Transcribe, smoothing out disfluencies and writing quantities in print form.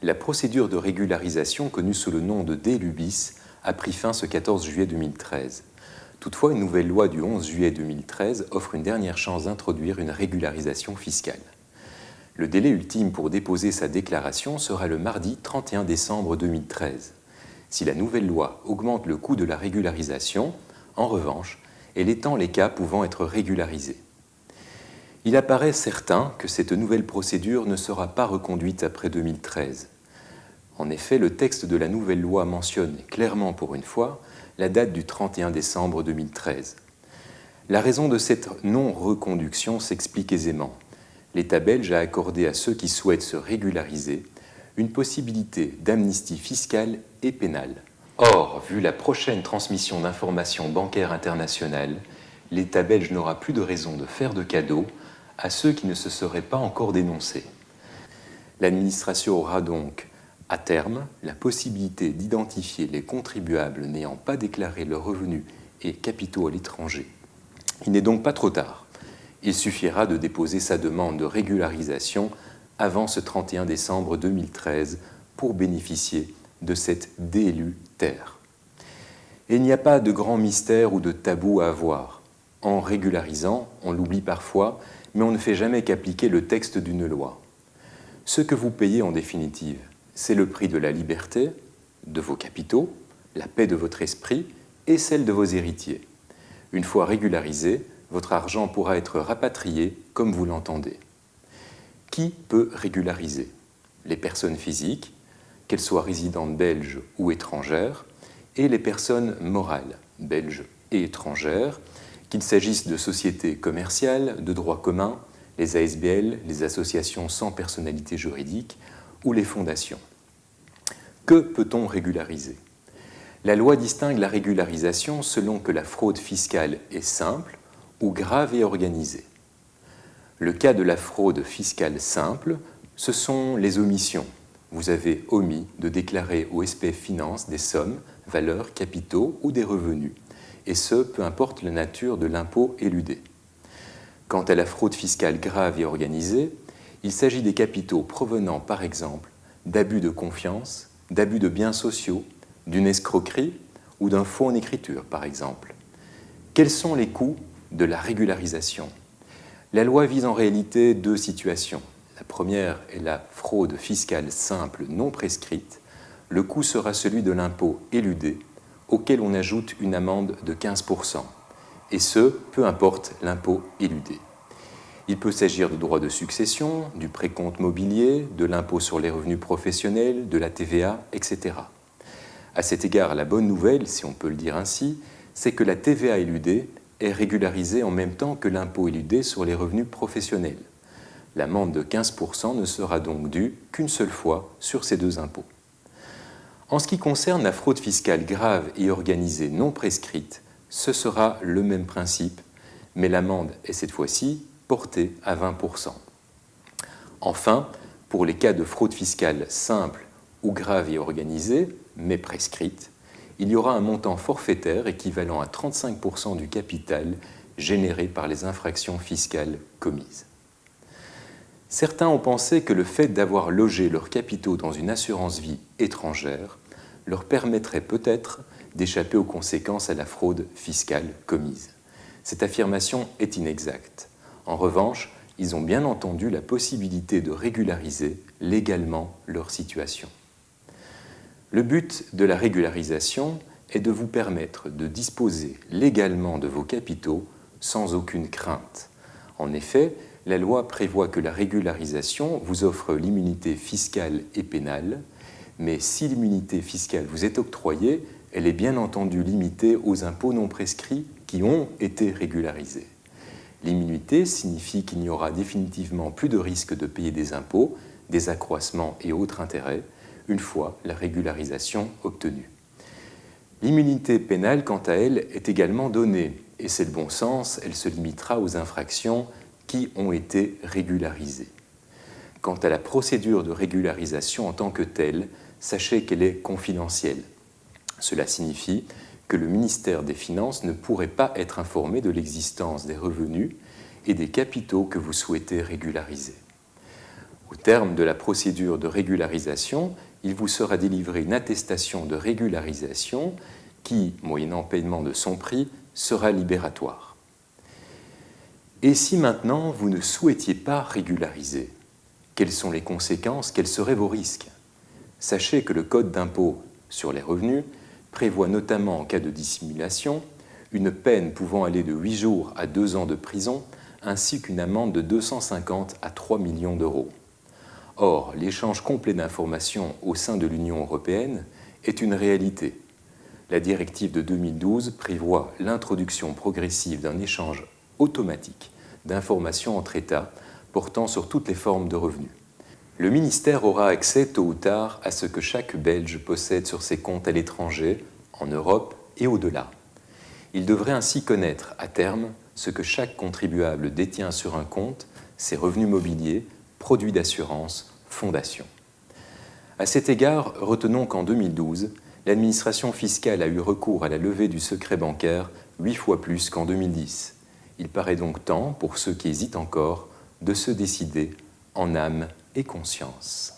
La procédure de régularisation, connue sous le nom de DLUBIS, a pris fin ce 14 juillet 2013. Toutefois, une nouvelle loi du 11 juillet 2013 offre une dernière chance d'introduire une régularisation fiscale. Le délai ultime pour déposer sa déclaration sera le mardi 31 décembre 2013. Si la nouvelle loi augmente le coût de la régularisation, en revanche, elle étend les cas pouvant être régularisés. Il apparaît certain que cette nouvelle procédure ne sera pas reconduite après 2013. En effet, le texte de la nouvelle loi mentionne clairement pour une fois la date du 31 décembre 2013. La raison de cette non-reconduction s'explique aisément. L'État belge a accordé à ceux qui souhaitent se régulariser une possibilité d'amnistie fiscale et pénale. Or, vu la prochaine transmission d'informations bancaires internationales, l'État belge n'aura plus de raison de faire de cadeaux à ceux qui ne se seraient pas encore dénoncés. L'administration aura donc, à terme, la possibilité d'identifier les contribuables n'ayant pas déclaré leurs revenus et capitaux à l'étranger. Il n'est donc pas trop tard. Il suffira de déposer sa demande de régularisation avant ce 31 décembre 2013 pour bénéficier de cette DLU terre. Et il n'y a pas de grand mystère ou de tabou à avoir. En régularisant, on l'oublie parfois, mais on ne fait jamais qu'appliquer le texte d'une loi. Ce que vous payez en définitive, c'est le prix de la liberté, de vos capitaux, la paix de votre esprit et celle de vos héritiers. Une fois régularisé, votre argent pourra être rapatrié comme vous l'entendez. Qui peut régulariser? Les personnes physiques, qu'elles soient résidentes belges ou étrangères, et les personnes morales, belges et étrangères, qu'il s'agisse de sociétés commerciales, de droit commun, les ASBL, les associations sans personnalité juridique ou les fondations. Que peut-on régulariser? La loi distingue la régularisation selon que la fraude fiscale est simple ou grave et organisée. Le cas de la fraude fiscale simple, ce sont les omissions. Vous avez omis de déclarer au SPF Finance des sommes, valeurs, capitaux ou des revenus, et ce, peu importe la nature de l'impôt éludé. Quant à la fraude fiscale grave et organisée, il s'agit des capitaux provenant, par exemple, d'abus de confiance, d'abus de biens sociaux, d'une escroquerie ou d'un faux en écriture, par exemple. Quels sont les coûts de la régularisation? La loi vise en réalité deux situations. La première est la fraude fiscale simple non prescrite. Le coût sera celui de l'impôt éludé, auquel on ajoute une amende de 15%, et ce, peu importe l'impôt éludé. Il peut s'agir de droits de succession, du précompte mobilier, de l'impôt sur les revenus professionnels, de la TVA, etc. À cet égard, la bonne nouvelle, si on peut le dire ainsi, c'est que la TVA éludée est régularisée en même temps que l'impôt éludé sur les revenus professionnels. L'amende de 15% ne sera donc due qu'une seule fois sur ces deux impôts. En ce qui concerne la fraude fiscale grave et organisée non prescrite, ce sera le même principe, mais l'amende est cette fois-ci portée à 20%. Enfin, pour les cas de fraude fiscale simple ou grave et organisée, mais prescrite, il y aura un montant forfaitaire équivalent à 35% du capital généré par les infractions fiscales commises. Certains ont pensé que le fait d'avoir logé leurs capitaux dans une assurance vie étrangère leur permettrait peut-être d'échapper aux conséquences à la fraude fiscale commise. Cette affirmation est inexacte. En revanche, ils ont bien entendu la possibilité de régulariser légalement leur situation. Le but de la régularisation est de vous permettre de disposer légalement de vos capitaux sans aucune crainte. En effet, la loi prévoit que la régularisation vous offre l'immunité fiscale et pénale, mais si l'immunité fiscale vous est octroyée, elle est bien entendu limitée aux impôts non prescrits qui ont été régularisés. L'immunité signifie qu'il n'y aura définitivement plus de risque de payer des impôts, des accroissements et autres intérêts, une fois la régularisation obtenue. L'immunité pénale, quant à elle, est également donnée, et c'est le bon sens, elle se limitera aux infractions qui ont été régularisées. Quant à la procédure de régularisation en tant que telle, sachez qu'elle est confidentielle. Cela signifie que le ministère des Finances ne pourrait pas être informé de l'existence des revenus et des capitaux que vous souhaitez régulariser. Au terme de la procédure de régularisation, il vous sera délivré une attestation de régularisation qui, moyennant paiement de son prix, sera libératoire. Et si maintenant vous ne souhaitiez pas régulariser, quelles sont les conséquences, quels seraient vos risques? Sachez que le Code d'impôt sur les revenus prévoit notamment en cas de dissimulation une peine pouvant aller de 8 jours à 2 ans de prison ainsi qu'une amende de 250 à 3 millions d'euros. Or, l'échange complet d'informations au sein de l'Union européenne est une réalité. La directive de 2012 prévoit l'introduction progressive d'un échange automatique d'informations entre États portant sur toutes les formes de revenus. Le ministère aura accès tôt ou tard à ce que chaque Belge possède sur ses comptes à l'étranger, en Europe et au-delà. Il devrait ainsi connaître à terme ce que chaque contribuable détient sur un compte, ses revenus mobiliers, produits d'assurance, fondations. À cet égard, retenons qu'en 2012, l'administration fiscale a eu recours à la levée du secret bancaire 8 fois plus qu'en 2010. Il paraît donc temps, pour ceux qui hésitent encore, de se décider en âme et conscience.